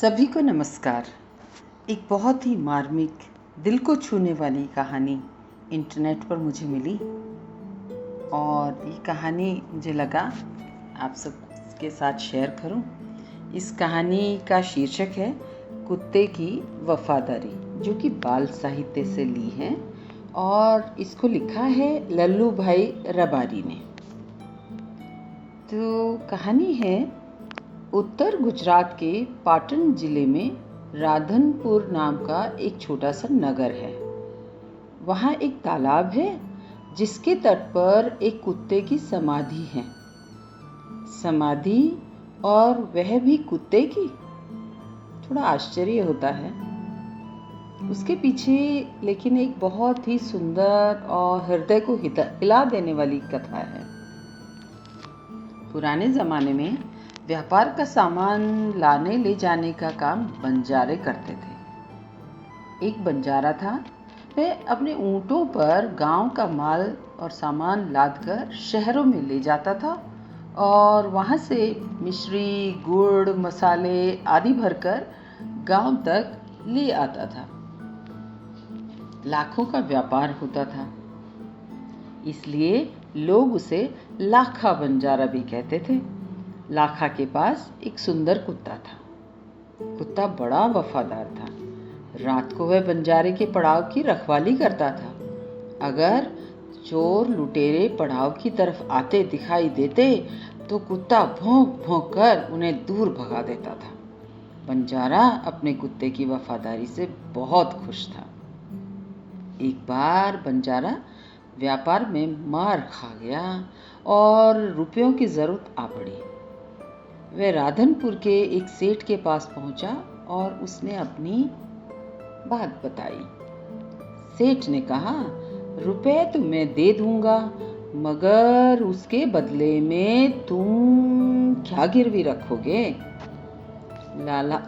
सभी को नमस्कार। एक बहुत ही मार्मिक, दिल को छूने वाली कहानी इंटरनेट पर मुझे मिली और ये कहानी मुझे लगा आप सबके साथ शेयर करूं। इस कहानी का शीर्षक है कुत्ते की वफादारी, जो कि बाल साहित्य से ली है और इसको लिखा है लल्लू भाई रबारी ने। तो कहानी है, उत्तर गुजरात के पाटन जिले में राधनपुर नाम का एक छोटा सा नगर है। वहाँ एक तालाब है जिसके तट पर एक कुत्ते की समाधि है। समाधि और वह भी कुत्ते की। थोड़ा आश्चर्य होता है। उसके पीछे लेकिन एक बहुत ही सुंदर और हृदय को हिला देने वाली कथा है। पुराने ज़माने में व्यापार का सामान लाने ले जाने का काम बंजारे करते थे। एक बंजारा था, वह अपने ऊँटों पर गांव का माल और सामान लादकर शहरों में ले जाता था और वहां से मिश्री, गुड़, मसाले आदि भरकर गांव तक ले आता था। लाखों का व्यापार होता था, इसलिए लोग उसे लाखा बंजारा भी कहते थे। लाखा के पास एक सुंदर कुत्ता था। कुत्ता बड़ा वफादार था। रात को वह बंजारे के पड़ाव की रखवाली करता था। अगर चोर लुटेरे पड़ाव की तरफ आते दिखाई देते तो कुत्ता भौंक भौंक कर उन्हें दूर भगा देता था। बंजारा अपने कुत्ते की वफादारी से बहुत खुश था। एक बार बंजारा व्यापार में मार खा गया और रुपयों की जरूरत आ पड़ी। वह राधनपुर के एक सेठ के पास पहुंचा और उसने अपनी बात बताई। सेठ ने कहा, रुपए तो मैं दे दूंगा, मगर उसके बदले में तुम क्या गिरवी रखोगे?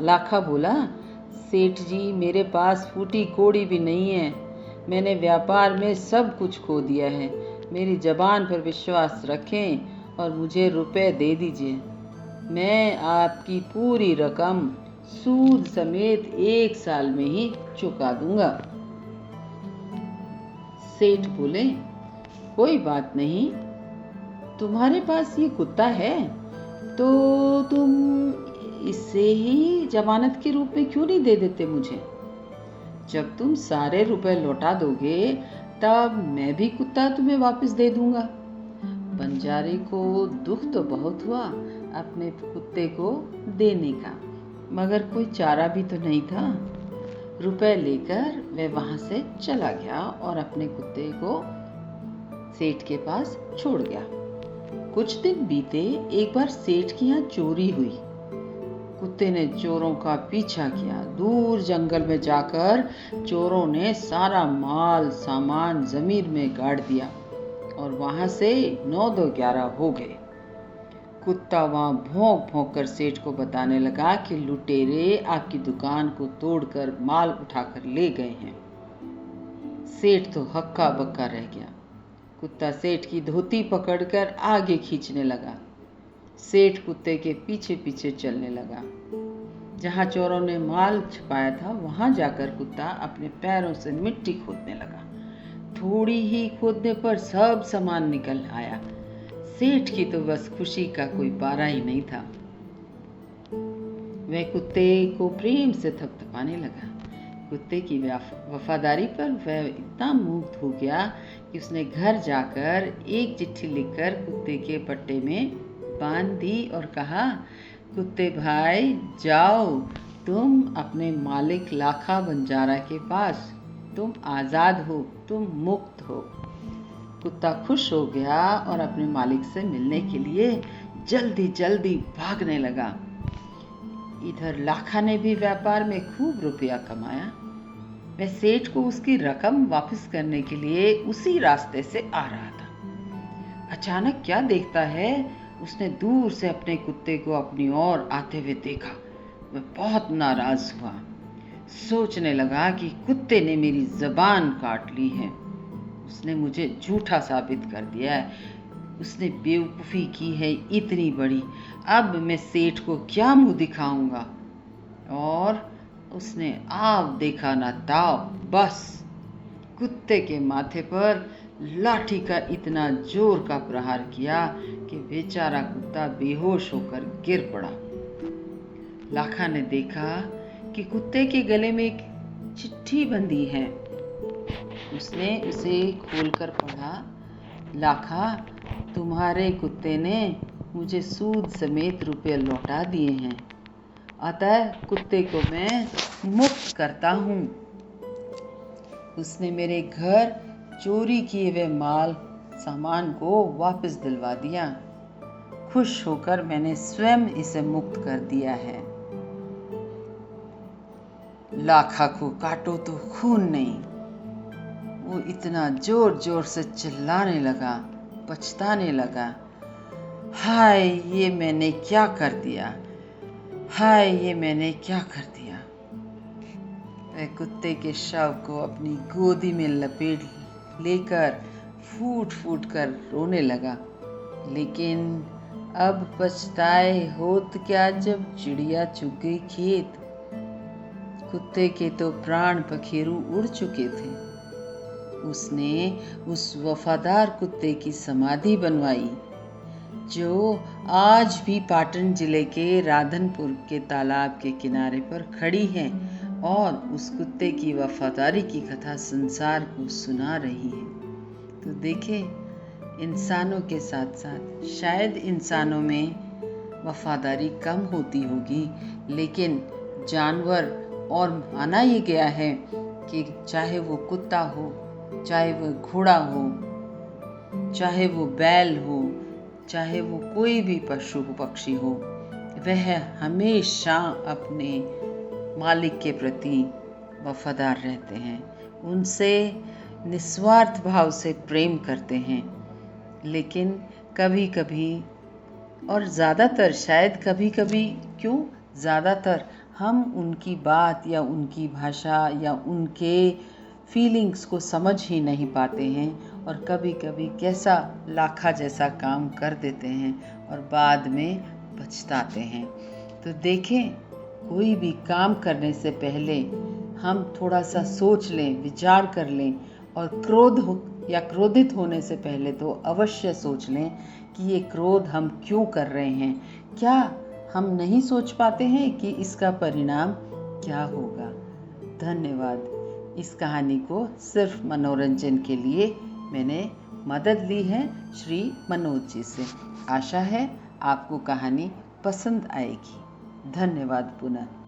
लाखा बोला, सेठ जी, मेरे पास फूटी कोड़ी भी नहीं है। मैंने व्यापार में सब कुछ खो दिया है। मेरी जबान पर विश्वास रखें और मुझे रुपए दे दीजिए। मैं आपकी पूरी रकम सूद समेत 1 साल में ही चुका दूंगा। सेठ बोले, कोई बात नहीं, तुम्हारे पास ये कुत्ता है तो तुम इसे ही जमानत के रूप में क्यों नहीं दे देते मुझे? जब तुम सारे रुपए लौटा दोगे तब मैं भी कुत्ता तुम्हें वापस दे दूंगा। बंजारे को दुख तो बहुत हुआ अपने कुत्ते को देने का, मगर कोई चारा भी तो नहीं था। रुपए लेकर वह वहां से चला गया और अपने कुत्ते को सेठ के पास छोड़ गया। कुछ दिन बीते। एक बार सेठ के यहाँ चोरी हुई। कुत्ते ने चोरों का पीछा किया। दूर जंगल में जाकर चोरों ने सारा माल सामान जमीन में गाड़ दिया और वहां से 9-11 हो गए। कुत्ता वहां भौंक भौंक कर सेठ को बताने लगा कि लुटेरे आपकी दुकान को तोड़कर माल उठाकर ले गए हैं। सेठ तो हक्का बक्का रह गया। कुत्ता सेठ की धोती पकड़कर आगे खींचने लगा। सेठ कुत्ते के पीछे पीछे चलने लगा। जहां चोरों ने माल छिपाया था वहां जाकर कुत्ता अपने पैरों से मिट्टी खोदने लगा। थोड़ी ही खोदने पर सब सामान निकल आया। सेठ की तो बस खुशी का कोई पारा ही नहीं था। वह कुत्ते को प्रेम से थपथपाने लगा। कुत्ते की वफादारी पर वह इतना मुग्ध हो गया कि उसने घर जाकर एक चिट्ठी लिखकर कुत्ते के पट्टे में बांध दी और कहा, कुत्ते भाई, जाओ तुम अपने मालिक लाखा बंजारा के पास। तुम आज़ाद हो, तुम मुक्त हो। कुत्ता खुश हो गया और अपने मालिक से मिलने के लिए जल्दी जल्दी भागने लगा। इधर लाखा ने भी व्यापार में खूब रुपया कमाया। वह सेठ को उसकी रकम वापस करने के लिए उसी रास्ते से आ रहा था। अचानक क्या देखता है, उसने दूर से अपने कुत्ते को अपनी ओर आते हुए देखा। वह बहुत नाराज हुआ। सोचने लगा कि कुत्ते ने मेरी जबान काट ली है। उसने मुझे झूठा साबित कर दिया है। उसने बेवकूफ़ी की है इतनी बड़ी। अब मैं सेठ को क्या मुंह दिखाऊंगा? और उसने आप देखा ना ताव, बस कुत्ते के माथे पर लाठी का इतना जोर का प्रहार किया कि बेचारा कुत्ता बेहोश होकर गिर पड़ा। लाखा ने देखा कि कुत्ते के गले में एक चिट्ठी बंधी है। उसने उसे खोलकर पढ़ा, लाखा, तुम्हारे कुत्ते ने मुझे सूद समेत रुपये लौटा दिए हैं, अतः कुत्ते को मैं मुक्त करता हूँ। उसने मेरे घर चोरी किए हुए माल सामान को वापस दिलवा दिया। खुश होकर मैंने स्वयं इसे मुक्त कर दिया है। लाखा को काटो तो खून नहीं। वो इतना जोर जोर से चिल्लाने लगा, पछताने लगा, हाय ये मैंने क्या कर दिया, हाय ये मैंने क्या कर दिया। वह कुत्ते के शव को अपनी गोदी में लपेट लेकर फूट फूट कर रोने लगा। लेकिन अब पछताए होत क्या जब चिड़िया चुग गई खेत। कुत्ते के तो प्राण पखेरु उड़ चुके थे। उसने उस वफादार कुत्ते की समाधि बनवाई जो आज भी पाटन जिले के राधनपुर के तालाब के किनारे पर खड़ी है और उस कुत्ते की वफादारी की कथा संसार को सुना रही है। तो देखें, इंसानों के साथ साथ शायद इंसानों में वफादारी कम होती होगी, लेकिन जानवर, और माना ये गया है कि चाहे वो कुत्ता हो, चाहे वो घोड़ा हो, चाहे वो बैल हो, चाहे वो कोई भी पशु पक्षी हो, वह हमेशा अपने मालिक के प्रति वफादार रहते हैं, उनसे निस्वार्थ भाव से प्रेम करते हैं। लेकिन कभी कभी, और ज़्यादातर, शायद कभी कभी, क्यों ज़्यादातर, हम उनकी बात या उनकी भाषा या उनके फीलिंग्स को समझ ही नहीं पाते हैं और कभी कभी कैसा लाखा जैसा काम कर देते हैं और बाद में पछताते हैं। तो देखें, कोई भी काम करने से पहले हम थोड़ा सा सोच लें, विचार कर लें, और क्रोधित होने से पहले तो अवश्य सोच लें कि ये क्रोध हम क्यों कर रहे हैं। क्या हम नहीं सोच पाते हैं कि इसका परिणाम क्या होगा? धन्यवाद। इस कहानी को सिर्फ मनोरंजन के लिए मैंने मदद ली है श्री मनोज जी से। आशा है आपको कहानी पसंद आएगी। धन्यवाद पुनः।